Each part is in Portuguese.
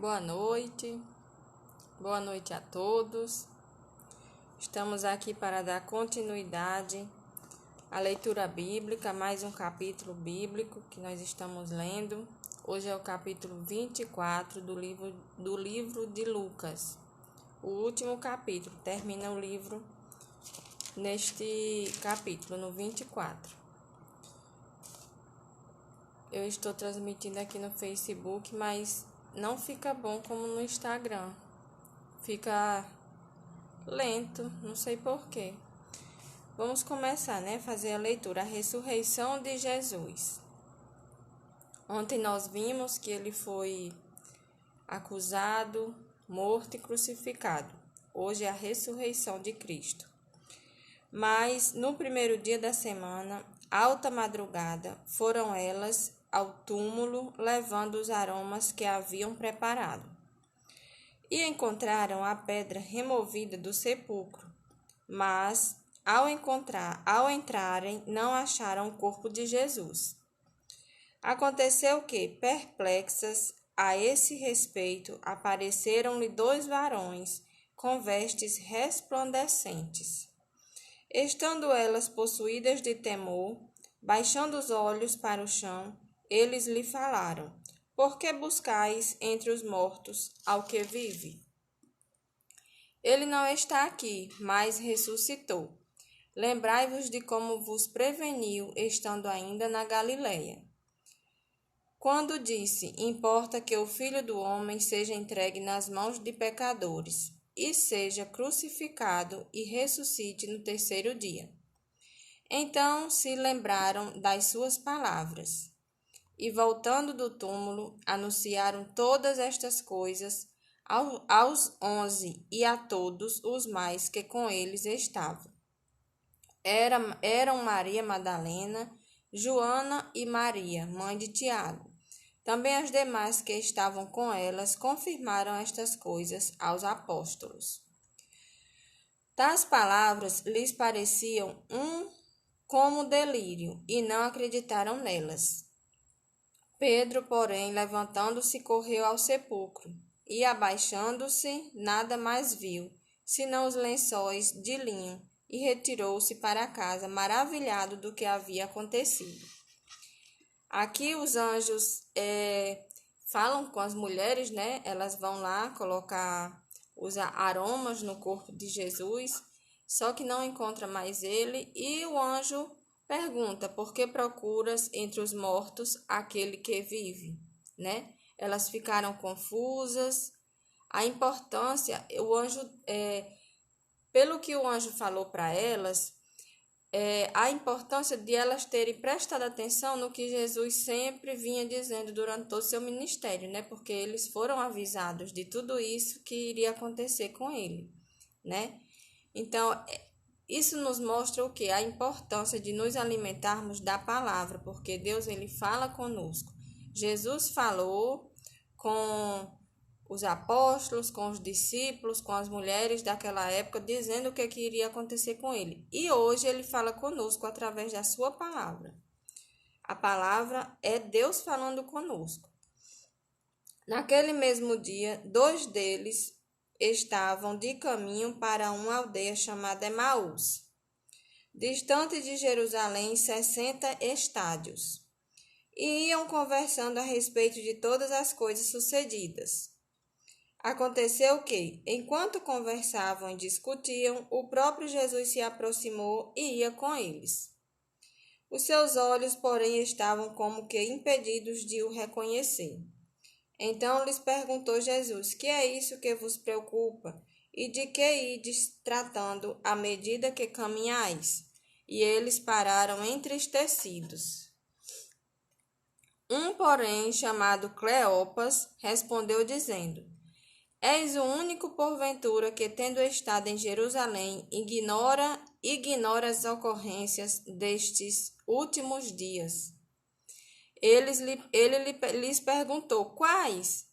Boa noite a todos. Estamos aqui para dar continuidade à leitura bíblica, mais um capítulo bíblico que nós estamos lendo. Hoje é o capítulo 24 do livro de Lucas. O último capítulo, termina o livro neste capítulo, no 24. Eu estou transmitindo aqui no Facebook, mas não fica bom como no Instagram. Fica lento, não sei porquê. Vamos começar, fazer a leitura. A ressurreição de Jesus. Ontem nós vimos que ele foi acusado, morto e crucificado. Hoje é a ressurreição de Cristo. Mas no primeiro dia da semana, alta madrugada, foram elas ao túmulo, levando os aromas que haviam preparado. E encontraram a pedra removida do sepulcro, mas, ao entrarem, não acharam o corpo de Jesus. Aconteceu que, perplexas a esse respeito, apareceram-lhe 2 varões, com vestes resplandecentes. Estando elas possuídas de temor, baixando os olhos para o chão, eles lhe falaram: por que buscais entre os mortos ao que vive? Ele não está aqui, mas ressuscitou. Lembrai-vos de como vos preveniu, estando ainda na Galileia. Quando disse: importa que o Filho do Homem seja entregue nas mãos de pecadores, e seja crucificado e ressuscite no terceiro dia. Então se lembraram das suas palavras. E voltando do túmulo, anunciaram todas estas coisas aos 11 e a todos os mais que com eles estavam. Eram Maria Madalena, Joana e Maria, mãe de Tiago. Também as demais que estavam com elas confirmaram estas coisas aos apóstolos. Tais palavras lhes pareciam como delírio, e não acreditaram nelas. Pedro, porém, levantando-se, correu ao sepulcro, e, abaixando-se, nada mais viu, senão os lençóis de linho, e retirou-se para casa, maravilhado do que havia acontecido. Aqui os anjos falam com as mulheres, Elas vão lá colocar os aromas no corpo de Jesus, só que não encontra mais ele, e o anjo pergunta: por que procuras entre os mortos aquele que vive? Elas ficaram confusas. A importância, pelo que o anjo falou para elas, a importância de elas terem prestado atenção no que Jesus sempre vinha dizendo durante todo o seu ministério, Porque eles foram avisados de tudo isso que iria acontecer com ele, Então, isso nos mostra o quê? A importância de nos alimentarmos da palavra, porque Deus ele fala conosco. Jesus falou com os apóstolos, com os discípulos, com as mulheres daquela época, dizendo o que iria acontecer com ele. E hoje ele fala conosco através da sua palavra. A palavra é Deus falando conosco. Naquele mesmo dia, 2 deles estavam de caminho para uma aldeia chamada Emaús, distante de Jerusalém 60 estádios, e iam conversando a respeito de todas as coisas sucedidas. Aconteceu que, enquanto conversavam e discutiam, o próprio Jesus se aproximou e ia com eles. Os seus olhos, porém, estavam como que impedidos de o reconhecer. Então lhes perguntou Jesus: que é isso que vos preocupa? E de que ides tratando à medida que caminhais? E eles pararam entristecidos. Porém, chamado Cleopas, respondeu dizendo: és o único porventura que, tendo estado em Jerusalém, ignora as ocorrências destes últimos dias? Ele lhes perguntou: quais?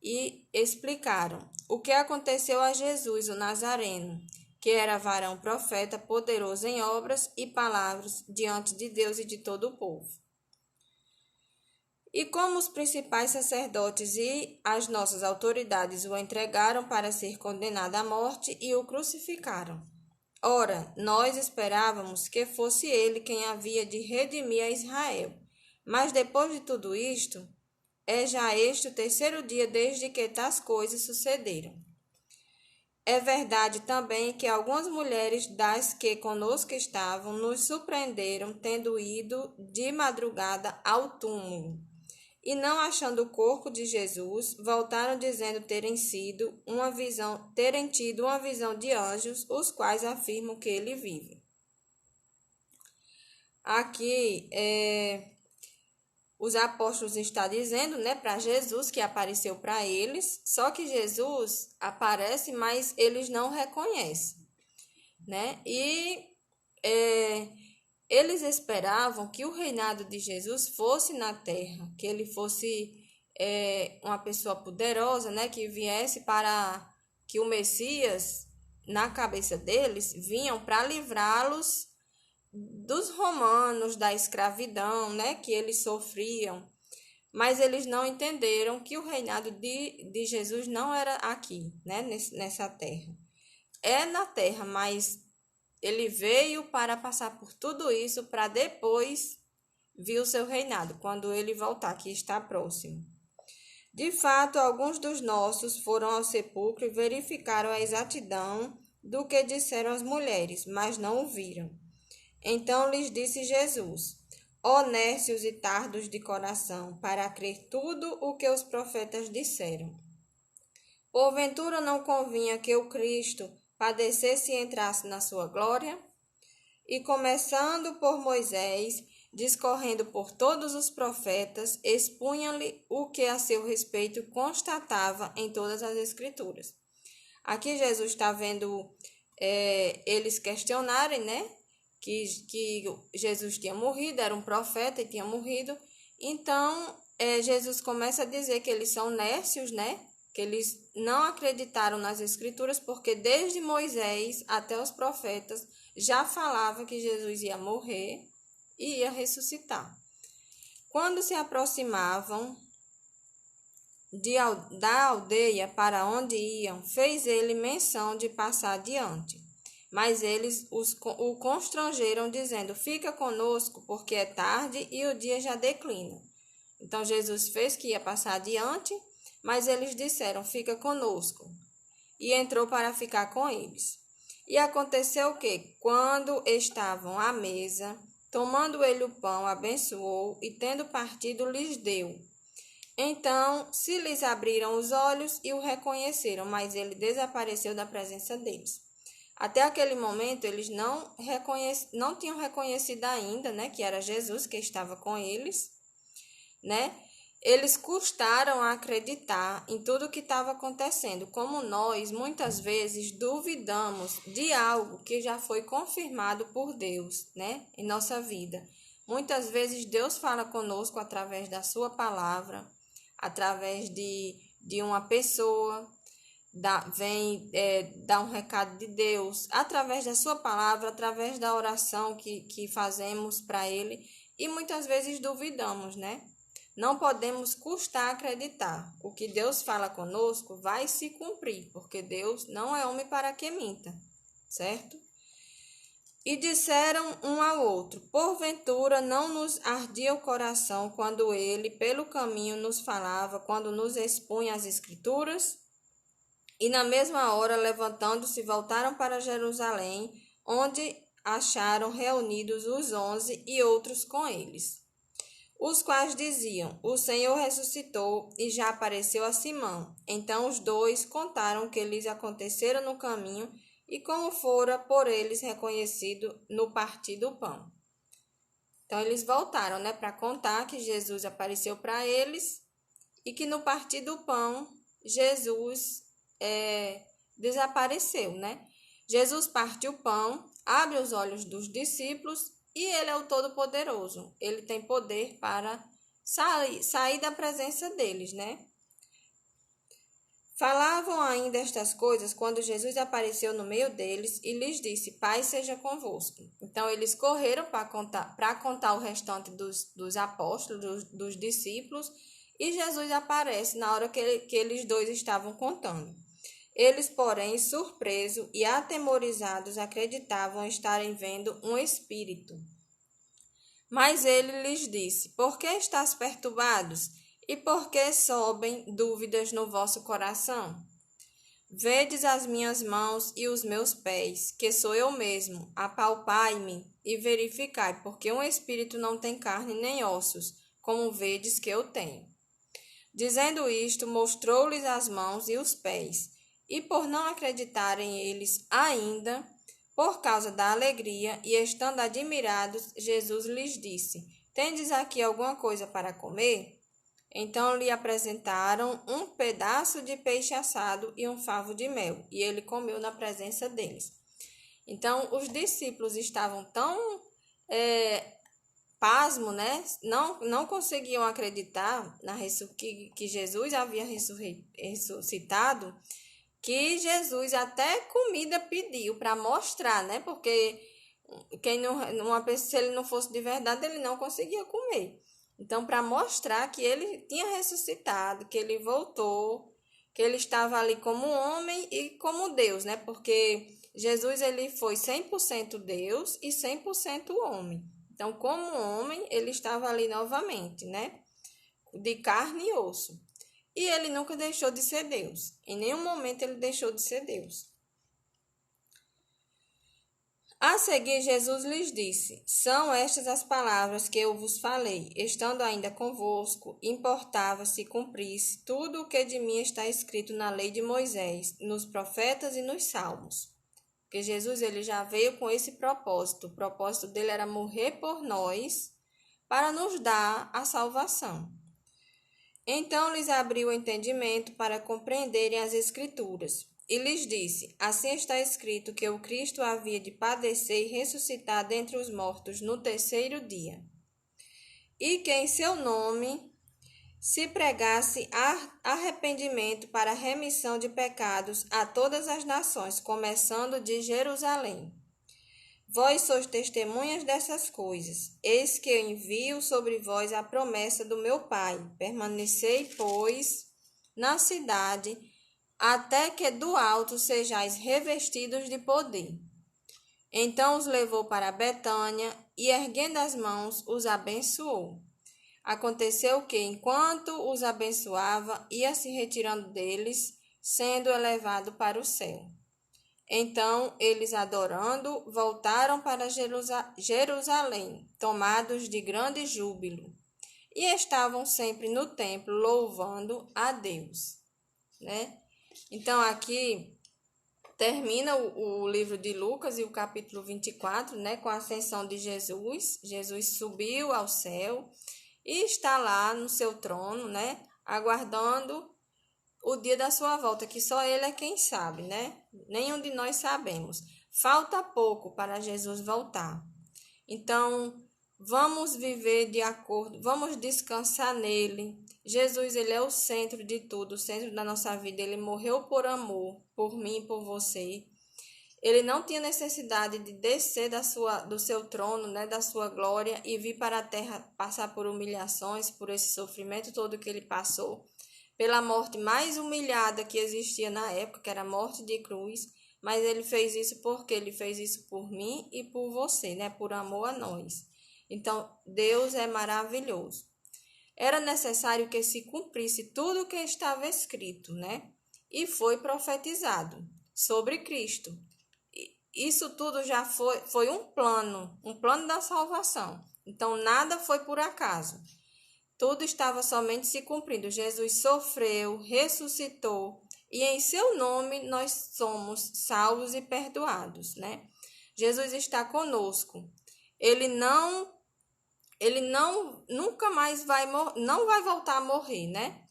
E explicaram o que aconteceu a Jesus, o Nazareno, que era varão profeta, poderoso em obras e palavras diante de Deus e de todo o povo. E como os principais sacerdotes e as nossas autoridades o entregaram para ser condenado à morte e o crucificaram. Ora, nós esperávamos que fosse ele quem havia de redimir a Israel. Mas depois de tudo isto, é já este o terceiro dia desde que tais coisas sucederam. É verdade também que algumas mulheres das que conosco estavam nos surpreenderam tendo ido de madrugada ao túmulo. E não achando o corpo de Jesus, voltaram dizendo terem tido uma visão de anjos, os quais afirmam que ele vive. Aqui, os apóstolos estão dizendo, né, para Jesus que apareceu para eles, só que Jesus aparece, mas eles não reconhecem, né? Eles esperavam que o reinado de Jesus fosse na terra, que ele fosse uma pessoa poderosa, né, que viesse para que o Messias, na cabeça deles, vinham para livrá-los dos romanos, da escravidão, né, que eles sofriam. Mas eles não entenderam que o reinado de Jesus não era aqui, né, nessa terra. É na terra, mas ele veio para passar por tudo isso para depois vir o seu reinado, quando ele voltar, que está próximo. De fato, alguns dos nossos foram ao sepulcro e verificaram a exatidão do que disseram as mulheres, mas não o viram. Então lhes disse Jesus: ó nércios e tardos de coração, para crer tudo o que os profetas disseram. Porventura não convinha que o Cristo padecesse e entrasse na sua glória? E começando por Moisés, discorrendo por todos os profetas, expunha-lhe o que a seu respeito constatava em todas as Escrituras. Aqui Jesus está vendo eles questionarem, né? Que Jesus tinha morrido, era um profeta e tinha morrido. Então, Jesus começa a dizer que eles são nércios, né? Que eles não acreditaram nas Escrituras, porque desde Moisés até os profetas já falava que Jesus ia morrer e ia ressuscitar. Quando se aproximavam da aldeia para onde iam, fez ele menção de passar adiante. Mas eles o constrangeram, dizendo: fica conosco, porque é tarde e o dia já declina. Então Jesus fez que ia passar adiante, mas eles disseram: fica conosco. E entrou para ficar com eles. E aconteceu que, quando estavam à mesa, tomando ele o pão, abençoou e, tendo partido, lhes deu. Então se lhes abriram os olhos e o reconheceram, mas ele desapareceu da presença deles. Até aquele momento, eles não tinham reconhecido ainda, né, que era Jesus que estava com eles, né? Eles custaram a acreditar em tudo o que estava acontecendo, como nós, muitas vezes, duvidamos de algo que já foi confirmado por Deus, né, em nossa vida. Muitas vezes, Deus fala conosco através da sua palavra, através de uma pessoa, vem dar um recado de Deus através da sua palavra, através da oração que fazemos para ele, e muitas vezes duvidamos, né? Não podemos custar acreditar. O que Deus fala conosco vai se cumprir, porque Deus não é homem para que minta, certo? E disseram um ao outro: porventura não nos ardia o coração quando ele pelo caminho nos falava, quando nos expunha as Escrituras? E na mesma hora, levantando-se, voltaram para Jerusalém, onde acharam reunidos os 11 e outros com eles, os quais diziam: o Senhor ressuscitou e já apareceu a Simão. Então os dois contaram o que lhes acontecera no caminho e como fora por eles reconhecido no partir do pão. Então eles voltaram, né, para contar que Jesus apareceu para eles e que no partir do pão Jesus desapareceu, né? Jesus parte o pão, abre os olhos dos discípulos e ele é o Todo-Poderoso. Ele tem poder para sair da presença deles, né? Falavam ainda estas coisas quando Jesus apareceu no meio deles e lhes disse: Paz seja convosco. Então eles correram para contar o restante dos apóstolos, dos discípulos, e Jesus aparece na hora que eles dois estavam contando. Eles, porém, surpresos e atemorizados, acreditavam estarem vendo um espírito. Mas ele lhes disse: Por que estáis perturbados? E por que sobem dúvidas no vosso coração? Vedes as minhas mãos e os meus pés, que sou eu mesmo. Apalpai-me e verificai, porque um espírito não tem carne nem ossos, como vedes que eu tenho. Dizendo isto, mostrou-lhes as mãos e os pés. E por não acreditarem eles ainda, por causa da alegria, e estando admirados, Jesus lhes disse: Tendes aqui alguma coisa para comer? Então lhe apresentaram um pedaço de peixe assado e um favo de mel, e ele comeu na presença deles. Então os discípulos estavam tão pasmo, né? Não conseguiam acreditar que Jesus havia ressuscitado, que Jesus até comida pediu para mostrar, né? Porque uma pessoa, se ele não fosse de verdade, ele não conseguia comer. Então, para mostrar que ele tinha ressuscitado, que ele voltou, que ele estava ali como homem e como Deus, né? Porque Jesus ele foi 100% Deus e 100% homem. Então, como homem, ele estava ali novamente, né? De carne e osso. E ele nunca deixou de ser Deus. Em nenhum momento ele deixou de ser Deus. A seguir, Jesus lhes disse: São estas as palavras que eu vos falei, estando ainda convosco, importava se cumprisse tudo o que de mim está escrito na lei de Moisés, nos profetas e nos salmos. Porque Jesus ele já veio com esse propósito. O propósito dele era morrer por nós, para nos dar a salvação. Então lhes abriu o entendimento para compreenderem as Escrituras. E lhes disse: Assim está escrito que o Cristo havia de padecer e ressuscitar dentre os mortos no terceiro dia. E que em seu nome se pregasse arrependimento para remissão de pecados a todas as nações, começando de Jerusalém. Vós sois testemunhas dessas coisas. Eis que eu envio sobre vós a promessa do meu Pai. Permanecei, pois, na cidade, até que do alto sejais revestidos de poder. Então os levou para Betânia e, erguendo as mãos, os abençoou. Aconteceu que, enquanto os abençoava, ia se retirando deles, sendo elevado para o céu. Então eles, adorando, voltaram para Jerusalém, tomados de grande júbilo, e estavam sempre no templo louvando a Deus, né? Então aqui termina o livro de Lucas e o capítulo 24, né, com a ascensão de Jesus. Jesus subiu ao céu e está lá no seu trono, né, aguardando o dia da sua volta, que só ele é quem sabe, né? Nenhum de nós sabemos. Falta pouco para Jesus voltar. Então, vamos viver de acordo, vamos descansar nele. Jesus, ele é o centro de tudo, o centro da nossa vida. Ele morreu por amor, por mim e por você. Ele não tinha necessidade de descer do seu trono, né, da sua glória, e vir para a terra passar por humilhações, por esse sofrimento todo que ele passou, pela morte mais humilhada que existia na época, que era a morte de cruz, mas ele fez isso porque ele fez isso por mim e por você, né? Por amor a nós. Então, Deus é maravilhoso. Era necessário que se cumprisse tudo o que estava escrito, né? E foi profetizado sobre Cristo. Isso tudo já foi um plano da salvação. Então, nada foi por acaso. Tudo estava somente se cumprindo. Jesus sofreu, ressuscitou, e em seu nome nós somos salvos e perdoados, né? Jesus está conosco. Ele nunca mais não vai voltar a morrer, né?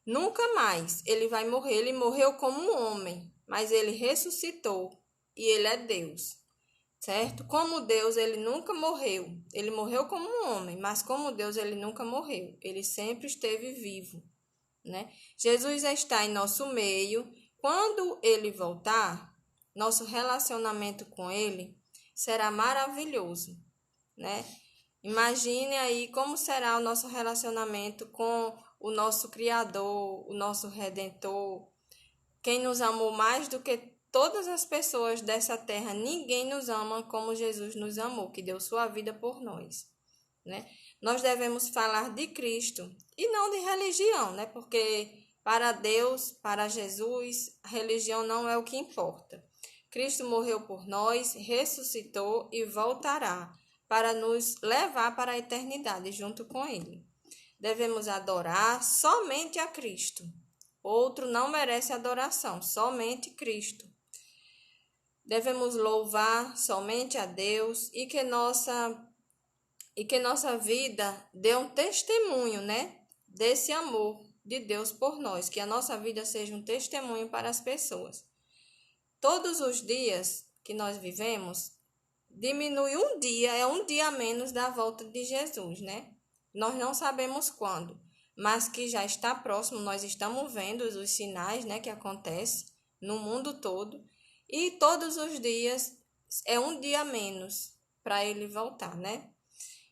Nunca mais ele vai morrer. Ele morreu como um homem, mas ele ressuscitou e ele é Deus. Certo? Como Deus, ele nunca morreu. Ele morreu como um homem, mas como Deus, ele nunca morreu. Ele sempre esteve vivo. né? Jesus está em nosso meio. Quando ele voltar, nosso relacionamento com ele será maravilhoso, né? Imagine aí como será o nosso relacionamento com o nosso Criador, o nosso Redentor, quem nos amou mais do que todas as pessoas dessa terra. Ninguém nos ama como Jesus nos amou, que deu sua vida por nós, né? Nós devemos falar de Cristo e não de religião, né? Porque para Deus, para Jesus, a religião não é o que importa. Cristo morreu por nós, ressuscitou e voltará para nos levar para a eternidade junto com Ele. Devemos adorar somente a Cristo. Outro não merece adoração, somente Cristo. Devemos louvar somente a Deus e que nossa vida dê um testemunho, né, desse amor de Deus por nós, que a nossa vida seja um testemunho para as pessoas. Todos os dias que nós vivemos, diminui um dia, é um dia a menos da volta de Jesus, né? Nós não sabemos quando, mas que já está próximo, nós estamos vendo os sinais, né, que acontecem no mundo todo, e todos os dias é um dia a menos para ele voltar, né?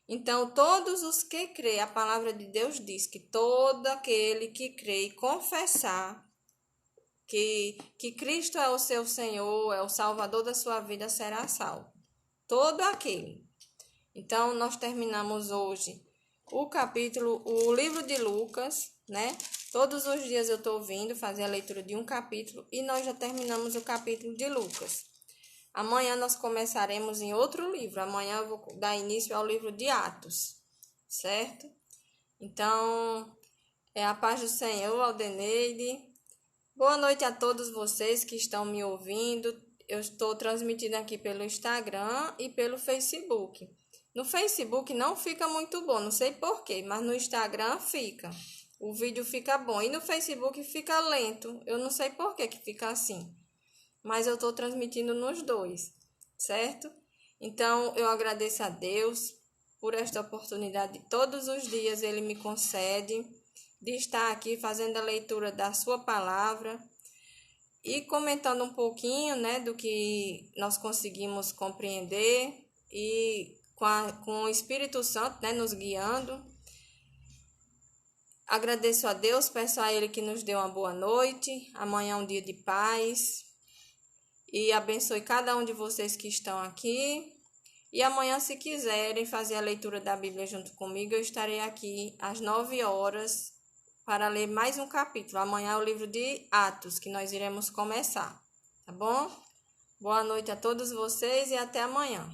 Então, todos os que crê, a palavra de Deus diz que todo aquele que crê e confessar que Cristo é o seu Senhor, é o Salvador da sua vida, será salvo. Todo aquele. Então, nós terminamos hoje o livro de Lucas, né? Todos os dias eu estou vindo fazer a leitura de um capítulo e nós já terminamos o capítulo de Lucas. Amanhã nós começaremos em outro livro. Amanhã eu vou dar início ao livro de Atos, certo? Então, é a paz do Senhor, Aldeneide. Boa noite a todos vocês que estão me ouvindo. Eu estou transmitindo aqui pelo Instagram e pelo Facebook. No Facebook não fica muito bom, não sei porquê, mas no Instagram fica. O vídeo fica bom e no Facebook fica lento. Eu não sei por que fica assim, mas eu estou transmitindo nos dois, certo? Então, eu agradeço a Deus por esta oportunidade. Todos os dias Ele me concede de estar aqui fazendo a leitura da sua palavra e comentando um pouquinho, né, do que nós conseguimos compreender e com o Espírito Santo, né, nos guiando. Agradeço a Deus, peço a Ele que nos dê uma boa noite. Amanhã é um dia de paz. E abençoe cada um de vocês que estão aqui. E amanhã, se quiserem fazer a leitura da Bíblia junto comigo, eu estarei aqui às 9 horas para ler mais um capítulo. Amanhã é o livro de Atos, que nós iremos começar, tá bom? Boa noite a todos vocês e até amanhã.